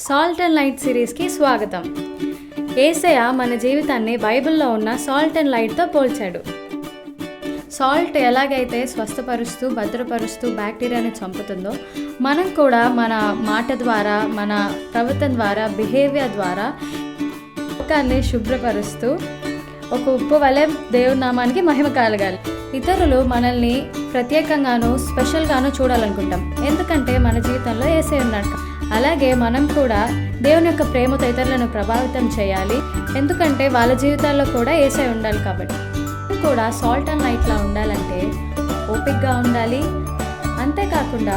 Salt and light సిరీస్కి స్వాగతం. యేసయ్య మన జీవితాన్ని బైబిల్లో ఉన్న సాల్ట్ అండ్ లైట్తో పోల్చాడు. సాల్ట్ ఎలాగైతే స్వస్థపరుస్తూ భద్రపరుస్తూ బ్యాక్టీరియాని చంపుతుందో, మనం కూడా మన మాట ద్వారా, మన ప్రవర్తన ద్వారా, బిహేవియర్ ద్వారా లోకాన్ని శుభ్రపరుస్తూ ఒక ఉప్పు వలె దేవుని నామానికి మహిమ కలగాలి. ఇతరులు మనల్ని ప్రత్యేకంగాను స్పెషల్గాను చూడాలనుకుంటాం, ఎందుకంటే మన జీవితంలో యేసయ్య ఉన్నాడు. అలాగే మనం కూడా దేవుని యొక్క ప్రేమతో ఇతరులను ప్రభావితం చేయాలి, ఎందుకంటే వాళ్ళ జీవితాల్లో కూడా యేసయ్య ఉండాలి. కాబట్టి కూడా సాల్ట్ అండ్ లైట్లా ఉండాలంటే ఓపికగా ఉండాలి, అంతేకాకుండా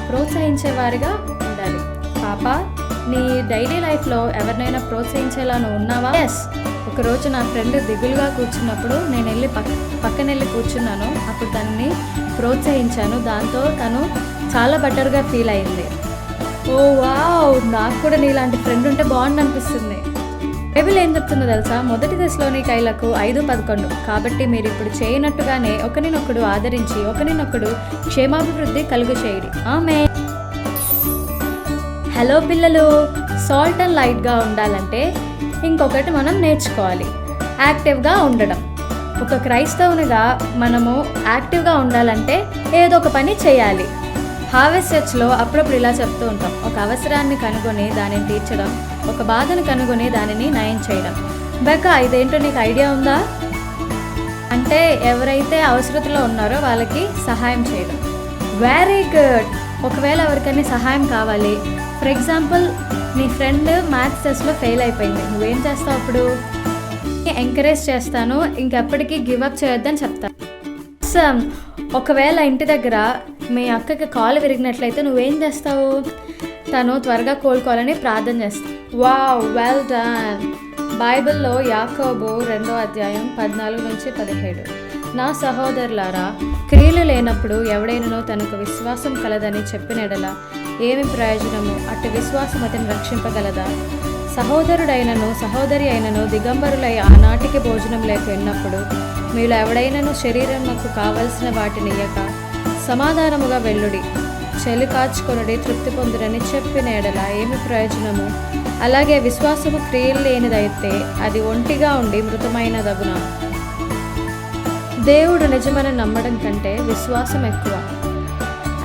ప్రోత్సహించేవారిగా ఉండాలి. పాప, నీ డైలీ లైఫ్లో ఎవరినైనా ప్రోత్సహించేలా నువ్వు ఉన్నావా? ఎస్. ఒకరోజు నా ఫ్రెండ్ దిగులుగా కూర్చున్నప్పుడు నేను వెళ్ళి పక్కన వెళ్ళి కూర్చున్నాను. అప్పుడు తనని ప్రోత్సహించాను. దాంతో తను చాలా బెటర్గా ఫీల్ అయింది. ఓ వావ్, నాకు కూడా నీలాంటి ఫ్రెండ్ ఉంటే బాగుంది అనిపిస్తుంది. బైబిల్ ఏం చెప్తుందో తెలుసా? మొదటి దశలోనికైలకు 5:11. కాబట్టి మీరు ఇప్పుడు చేయనట్టుగానే ఒకరినొకడు ఆదరించి ఒకరినొకడు క్షేమాభివృద్ధి కలుగు చేయడి. ఆమేన్. హలో పిల్లలు, సాల్ట్ అండ్ లైట్గా ఉండాలంటే ఇంకొకటి మనం నేర్చుకోవాలి, యాక్టివ్గా ఉండడం. ఒక క్రైస్తవునిగా మనము యాక్టివ్గా ఉండాలంటే ఏదో ఒక పని చేయాలి. హార్వెస్ట్ చర్చ్లో అప్పుడప్పుడు ఇలా చెప్తూ ఉంటాం, ఒక అవసరాన్ని కనుగొని దానిని తీర్చడం, ఒక బాధను కనుగొని దానిని నయం చేయడం. బెక్క, ఇదేంటో నీకు ఐడియా ఉందా? అంటే ఎవరైతే అవసరతలో ఉన్నారో వాళ్ళకి సహాయం చేయడం. Very good. ఒకవేళ ఎవరికైనా సహాయం కావాలి, ఫర్ ఎగ్జాంపుల్ నీ ఫ్రెండ్ మ్యాథ్స్ టెస్ట్లో ఫెయిల్ అయిపోయింది, నువ్వేం చేస్తావు? అప్పుడు ఎంకరేజ్ చేస్తాను, ఇంకెప్పటికీ గివప్ చేయొద్దని చెప్తాను. ఒకవేళ ఇంటి దగ్గర మీ అక్కకి కాలు విరిగినట్లయితే నువ్వేం చేస్తావు? తను త్వరగా కోలుకోవాలని ప్రార్థన చేస్తావు. Wow, well done. బైబిల్లో యాకోబు 2:14-17, నా సహోదరులారా, క్రియలు లేనప్పుడు ఎవడైనను తనకు విశ్వాసం కలదని చెప్పిన ఎడల ఏమి ప్రయోజనము? అట్టి విశ్వాసం అతని రక్షింపగలదా? సహోదరుడైనను సహోదరి అయినను దిగంబరులై ఆనాటికి భోజనం లేక ఉన్నప్పుడు మీలో ఎవడైనను శరీరమునకు కావలసిన వాటిని ఇయ్యక సమాధానముగా వెళ్ళుడి, చెలి కాచుకొనుడి, తృప్తి పొందురని చెప్పిన ఎడల ఏమి ప్రయోజనము? అలాగే విశ్వాసము క్రియలు లేనిదైతే అది ఒంటిగా ఉండి మృతమైనదగునా? దేవుడు నిజమని నమ్మడం కంటే విశ్వాసం ఎక్కువ.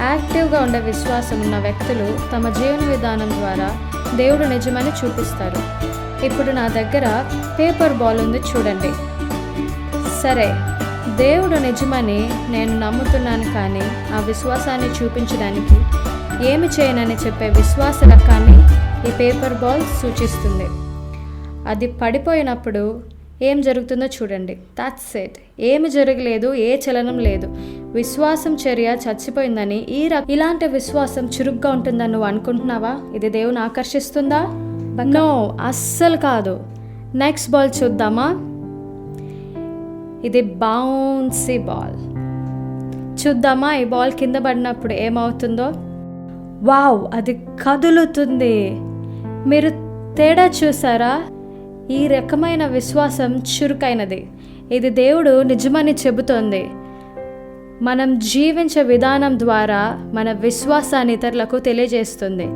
యాక్టివ్గా ఉండే విశ్వాసం ఉన్న వ్యక్తులు తమ జీవన విధానం ద్వారా దేవుడు నిజమని చూపిస్తారు. ఇప్పుడు నా దగ్గర పేపర్ బాల్ ఉంది, చూడండి. సరే, దేవుడు నిజమని నేను నమ్ముతున్నాను, కానీ ఆ విశ్వాసాన్ని చూపించడానికి ఏమి చేయనని చెప్పే విశ్వాస రకాన్ని ఈ పేపర్ బాల్ సూచిస్తుంది. అది పడిపోయినప్పుడు ఏం జరుగుతుందో చూడండి. That's it. ఏమి జరగలేదు, ఏ చలనం లేదు. విశ్వాసం చర్య చచ్చిపోయిందని ఇలాంటి విశ్వాసం చురుగ్గా ఉంటుందని నువ్వు అనుకుంటున్నావా? ఇది దేవుని ఆకర్షిస్తుందా? నో, అస్సలు కాదు. నెక్స్ట్ బాల్ చూద్దామా? ఇది బౌన్సీ బాల్. చూద్దామా ఈ బాల్ కింద పడినప్పుడు ఏమవుతుందో? వావ్, అది కదులుతుంది. మీరు తేడా చూసారా? ఈ రకమైన విశ్వాసం చురుకైనది. ఇది దేవుడు నిజమని చెబుతోంది. మనం జీవించే విధానం ద్వారా మన విశ్వాసాన్ని ఇతరులకు తెలియజేస్తుంది.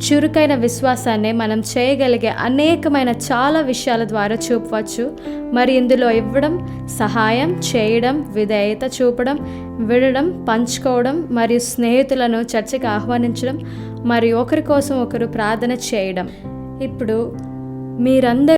చురుకైన విశ్వాసాన్ని మనం చేయగలిగే అనేకమైన చాలా విషయాల ద్వారా చూపవచ్చు. మరి ఇందులో ఇవ్వడం, సహాయం చేయడం, విధేయత చూపడం, విడడం, పంచుకోవడం, మరియు స్నేహితులను చర్చకు ఆహ్వానించడం, మరియు ఒకరి కోసం ఒకరు ప్రార్థన చేయడం. ఇప్పుడు మీరందరూ